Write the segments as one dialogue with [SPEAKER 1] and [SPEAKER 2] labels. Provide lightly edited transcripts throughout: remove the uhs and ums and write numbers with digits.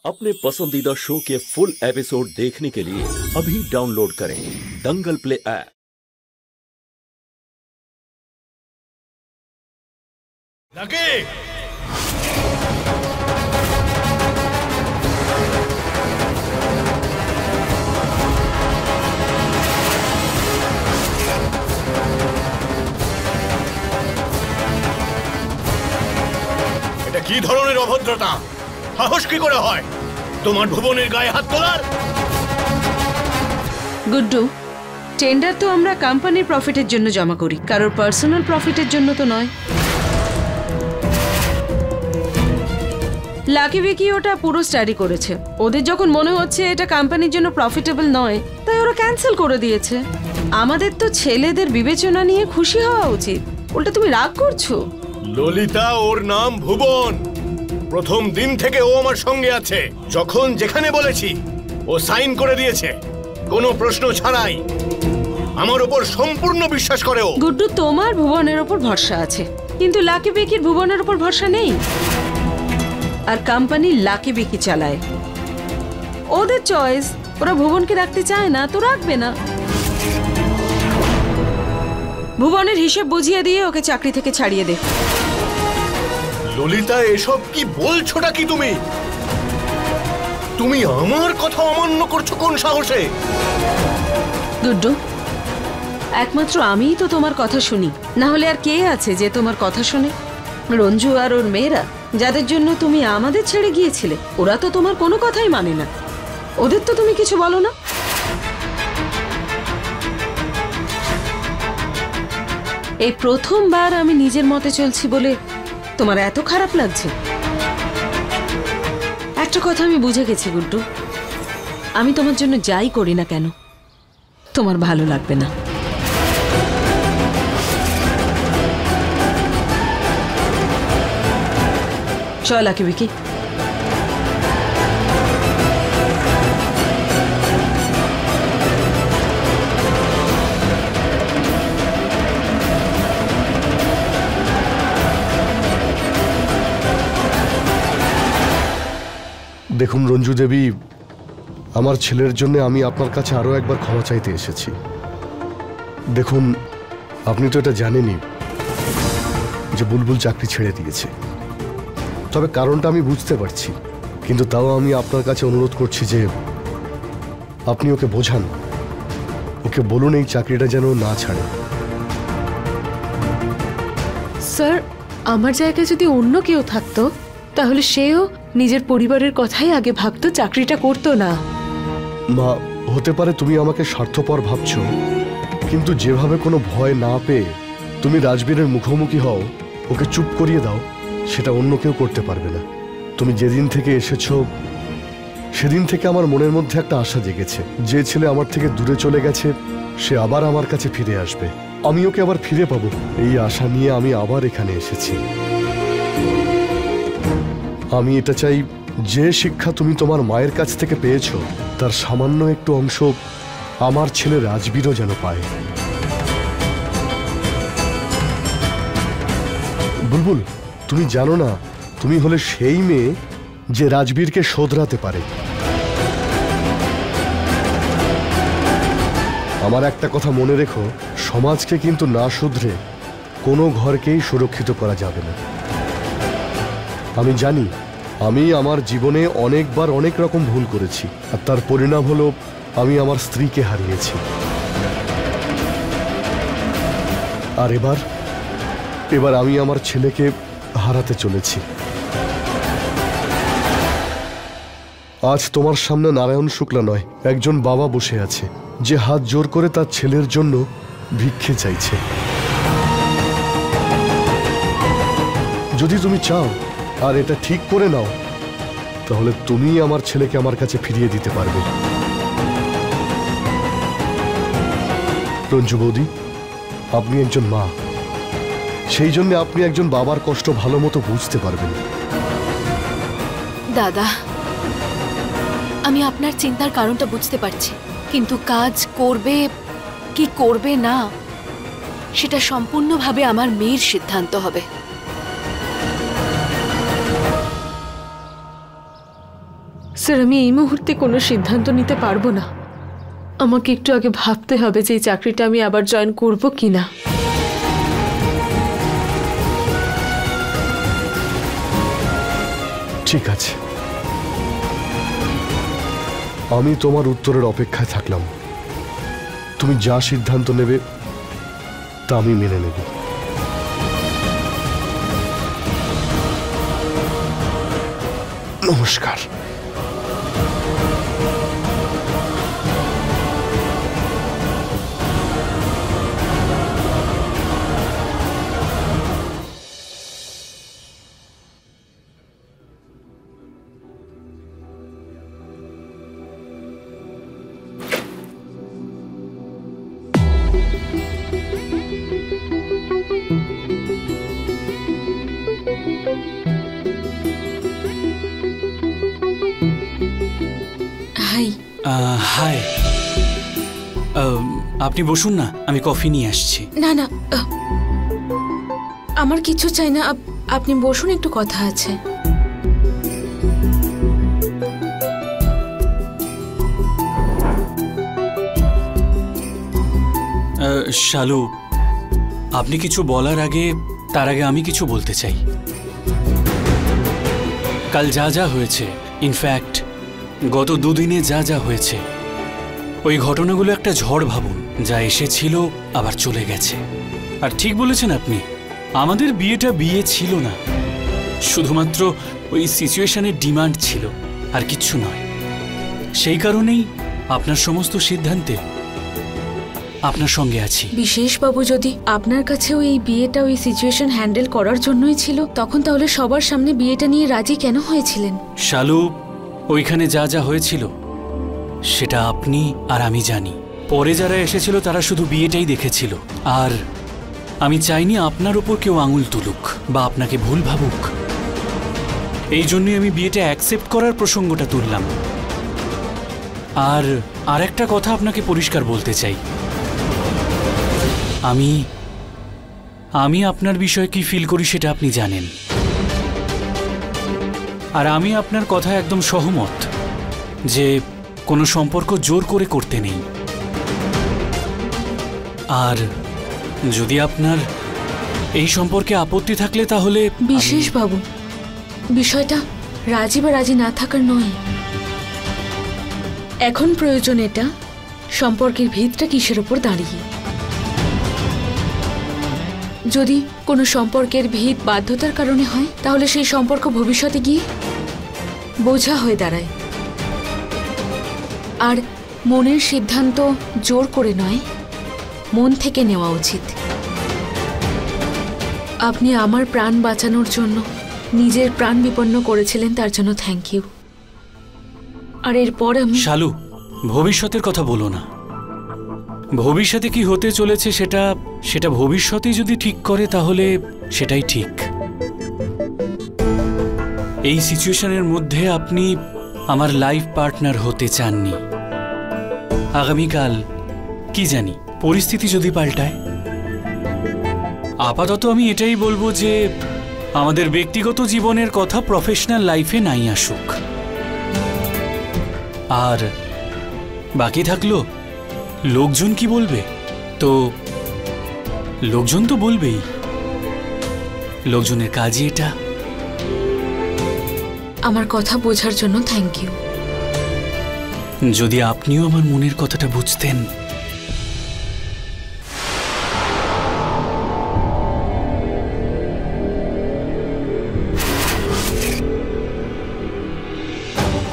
[SPEAKER 1] अपने पसंदीदा शो के फुल एपिसोड देखने के लिए अभी डाउनलोड करें दंगल प्ले ऐप।
[SPEAKER 2] लकी! এটা কি ধরনের অভদ্রতা? সাহস কি করে হয় তোমার ভুবনের গায়ে হাত তোলার?
[SPEAKER 3] গুড্ডু, টেন্ডার তো আমরা কোম্পানির প্রফিটের জন্য জমা করি, কারোর পার্সোনাল প্রফিটের জন্য তো নয়। লাকি ভিকি ওটা পুরো স্টাডি করেছে। ওদের যখন মনে হচ্ছে এটা কোম্পানির জন্য প্রফিটেবল নয়, তাই ওরা ক্যান্সেল করে দিয়েছে। আমাদের তো ছেলেদের বিবেচনা নিয়ে খুশি হওয়া উচিত, উল্টা তুমি রাগ করছো।
[SPEAKER 2] ললিতা, ওর নাম ভুবন। প্রথম দিন থেকে ও আমার সঙ্গে আছে। যখন যেখানে বলেছি ও সাইন করে দিয়েছে, কোনো প্রশ্ন ছাড়াই। আমার উপর সম্পূর্ণ বিশ্বাস করে ও।
[SPEAKER 3] গুড্ডু, তোমার ভুবনের উপর ভরসা আছে, কিন্তু লাকি ভিকির ভুবনের উপর ভরসা নেই। আর কোম্পানি লাকি ভিকি চালায়, ওদের চয়েস। ওরা ভুবনকে রাখতে চায় না তো রাখবে না। ভুবনের হিসেব বুঝিয়ে দিয়ে ওকে চাকরি থেকে ছাড়িয়ে দে।
[SPEAKER 2] ললিতা, এসব কি বলছোটা কি তুমি? তুমি আমার কথা অমান্য করছো কোন সাহসে?
[SPEAKER 3] গুড্ডু, একমাত্র আমিই তো তোমার কথা শুনি, না হলে আর কে আছে যে তোমার কথা শুনে? রঞ্জু আর ওর মেয়েরা, যাদের জন্য তুমি আমাদের ছেড়ে গিয়েছিলে, ওরা তো তোমার কোনো কথাই মানে না। ওদের তো তুমি কিছু বলো না। এই প্রথমবার আমি নিজের মতে চলছি বলে তোমার এত খারাপ লাগছে? একটা কথা আমি বুঝে গেছি গুড্ডু, আমি তোমার জন্য যাই করি না কেন তোমার ভালো লাগবে না। চল লাকি ভিকি।
[SPEAKER 4] দেখুন রঞ্জু দেবী, আমার ছেলের জন্য আমি আপনার কাছে আরো একবার ক্ষমা চাইতে এসেছি। দেখুন, আপনি তো এটা জানেনই যে বুলবুল চাকরি ছেড়ে দিয়েছে। তবে কারণটা আমি বুঝতে পারছি, কিন্তু তাও আমি আপনার কাছে অনুরোধ করছি যে আপনি ওকে বোঝান, ওকে বলুন এই চাকরিটা যেন না ছাড়ে।
[SPEAKER 5] স্যার, আমার জায়গায় যদি অন্য কেউ থাকতো তাহলে সেও নিজের পরিবারের কথাই আগে ভাবতো, চাকরিটা করতো না।
[SPEAKER 4] মা, হতে পারে তুমি আমাকে স্বার্থপর ভাবছো, কিন্তু যেভাবে কোনো ভয় না পেয়ে তুমি রাজবীরের মুখোমুখি হও, ওকে চুপ করিয়ে দাও, সেটা অন্য কেউ করতে পারবে না। তুমি যেদিন থেকে এসেছো সেদিন থেকে আমার মনের মধ্যে একটা আশা জেগেছে, যে ছেলে আমার থেকে দূরে চলে গেছে সে আবার আমার কাছে ফিরে আসবে, আমি ওকে আবার ফিরে পাবো। এই আশা নিয়ে আমি আবার এখানে এসেছি। আমি এটা চাই, যে শিক্ষা তুমি তোমার মায়ের কাছ থেকে পেয়েছো তার সামান্য একটু অংশ আমার ছেলে রাজবীরও যেন পায়। বুলবুল, তুমি জানো না, তুমি হলে সেই মেয়ে যে রাজবীরকে শোধরাতে পারে। আমার একটা কথা মনে রেখো, সমাজকে কিন্তু না শুধরে কোনো ঘরকেই সুরক্ষিত করা যাবে না। আমি জানি আমি আমার জীবনে অনেকবার অনেক রকম ভুল করেছি, আর তার পরিণাম হলো আমি আমার স্ত্রীকে হারিয়েছি। আর এবার আমি আমার ছেলেকে হারাতে চলেছি। আজ তোমার সামনে নারায়ণ শুক্লা নয়, একজন বাবা বসে আছে যে হাত জোর করে তার ছেলের জন্য ভিক্ষে চাইছে। যদি তুমি চাও আর এটা ঠিক করে নাও, তাহলে তুমি আমার ছেলেকে আমার কাছে ফিরিয়ে দিতে পারবে। রঞ্জু বৌদি, আপনি একজন মা, সেই জন্য আপনি একজন বাবার কষ্ট ভালো মতো বুঝতে পারবেন।
[SPEAKER 5] দাদা, আমি আপনার চিন্তার কারণটা বুঝতে পারছি, কিন্তু কাজ করবে কি করবে না সেটা সম্পূর্ণভাবে আমার মেয়ের সিদ্ধান্ত হবে।
[SPEAKER 6] স্যার, আমি এই মুহূর্তে কোনো সিদ্ধান্ত নিতে পারবো না। আমাকে একটু আগে ভাবতে হবে যে এই চাকরিটা আমি আবার জয়েন করব কিনা।
[SPEAKER 4] ঠিক আছে, আমি তোমার উত্তরের অপেক্ষায় থাকলাম। তুমি যা সিদ্ধান্ত নেবে তা আমি মেনে নেব। নমস্কার।
[SPEAKER 3] হাই।
[SPEAKER 7] হাই, আপনি বসুন না, আমি কফি নিয়ে আসছি।
[SPEAKER 5] না না, আমার কিছু চাই না, আপনি বসুন, একটু কথা আছে।
[SPEAKER 7] শালু, আপনি কিছু বলার আগে তার আগে আমি কিছু বলতে চাই। কাল যা যা হয়েছে, ইনফ্যাক্ট গত দুদিনে যা যা হয়েছে, ওই ঘটনাগুলো একটা ঝড় ভাবুন, যা এসেছিল আবার চলে গেছে। আর ঠিক বলেছেন আপনি, আমাদের বিয়েটা বিয়ে ছিল না, শুধুমাত্র ওই সিচুয়েশনের ডিমান্ড ছিল, আর কিচ্ছু নয়। সেই কারণেই আপনার সমস্ত সিদ্ধান্তে আপনার সঙ্গে আছি।
[SPEAKER 5] বিশেষবাবু, যদি আপনার কাছেও এই বিয়েটা ওই সিচুয়েশন হ্যান্ডেল করার জন্যই ছিল, তখন তাহলে সবার সামনে বিয়েটা নিয়ে রাজি কেন হয়েছিলেন?
[SPEAKER 7] শালু, ওইখানে যা যা হয়েছিল সেটা আপনি আর আমি জানি। পরে যারা এসেছিল তারা শুধু বিয়েটাই দেখেছিল, আর আমি চাইনি আপনার ওপর কেউ আঙুল তুলুক বা আপনাকে ভুল ভাবুক। এই জন্যই আমি বিয়েটা অ্যাকসেপ্ট করার প্রসঙ্গটা তুললাম। আর একটা কথা আপনাকে পরিষ্কার বলতে চাই, আমি আপনার বিষয়ে কি ফিল করি সেটা আপনি জানেন, আর আমি আপনার কথা একদম সহমত যে কোনো সম্পর্ক জোর করে করতে নেই। আর যদি আপনার এই সম্পর্কে আপত্তি থাকলে তাহলে
[SPEAKER 5] বিশেষবাবু, বিষয়টা রাজি বা রাজি না থাকার নয়। এখন প্রয়োজন এটা সম্পর্কের ভিতটা কিসের উপর দাঁড়িয়ে। যদি কোনো সম্পর্কের ভিত বাধ্যতার কারণে হয়, তাহলে সেই সম্পর্ক ভবিষ্যতে গিয়ে বোঝা হয়ে দাঁড়ায়। আর মনের সিদ্ধান্ত জোর করে নয়, মন থেকে নেওয়া উচিত। আপনি আমার প্রাণ বাঁচানোর জন্য নিজের প্রাণ বিপন্ন করেছিলেন, তার জন্য থ্যাংক ইউ। আর এরপর আমি
[SPEAKER 7] শালু, ভবিষ্যতের কথা বলো না। ভবিষ্যতে কি হতে চলেছে সেটা ভবিষ্যতেই যদি ঠিক করে তাহলে সেটাই ঠিক। এই সিচুয়েশনের মধ্যে আপনি আমার লাইফ পার্টনার হতে চাননি। আগামীকাল কি জানি পরিস্থিতি যদি পাল্টায়। আপাতত আমি এটাই বলবো যে আমাদের ব্যক্তিগত জীবনের কথা প্রফেশনাল লাইফে নাই আসুক। আর বাকি থাকলো লোকজন কি বলবে, তো লোকজন তো বলবেই, লোকজনের কাজই এটা।
[SPEAKER 5] আমার কথা বোঝার জন্য থ্যাংক ইউ।
[SPEAKER 7] যদি আপনিও আমার মনের কথাটা বুঝতেন।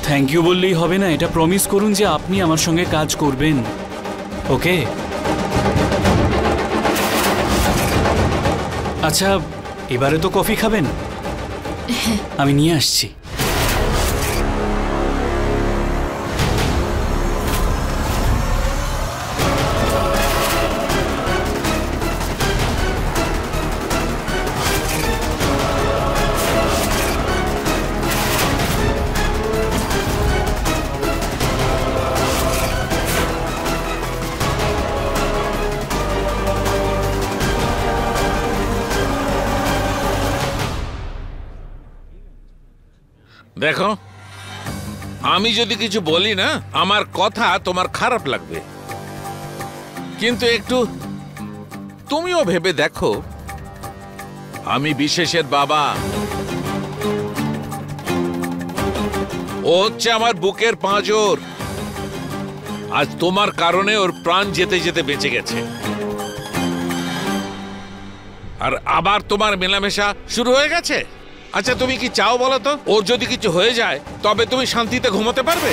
[SPEAKER 7] থ্যাংক ইউ বললেই হবে না, এটা প্রমিস করুন যে আপনি আমার সঙ্গে কাজ করবেন। ওকে? আচ্ছা, এবারে তো কফি খাবেন? আমি নিয়ে আসছি।
[SPEAKER 8] দেখো, আমি যদি কিছু বলি না, আমার কথা তোমার খারাপ লাগবে, কিন্তু একটু তুমিও ভেবে দেখো, আমি বিশেষের বাবা, ও হচ্ছে আমার বুকের পাঁজর। আজ তোমার কারণে ওর প্রাণ যেতে যেতে বেঁচে গেছে, আর আবার তোমার মেলামেশা শুরু হয়ে গেছে। আচ্ছা তুমি কি চাও বলো তো? ওর যদি কিছু হয়ে যায় তবে তুমি শান্তিতে ঘুমোতে পারবে?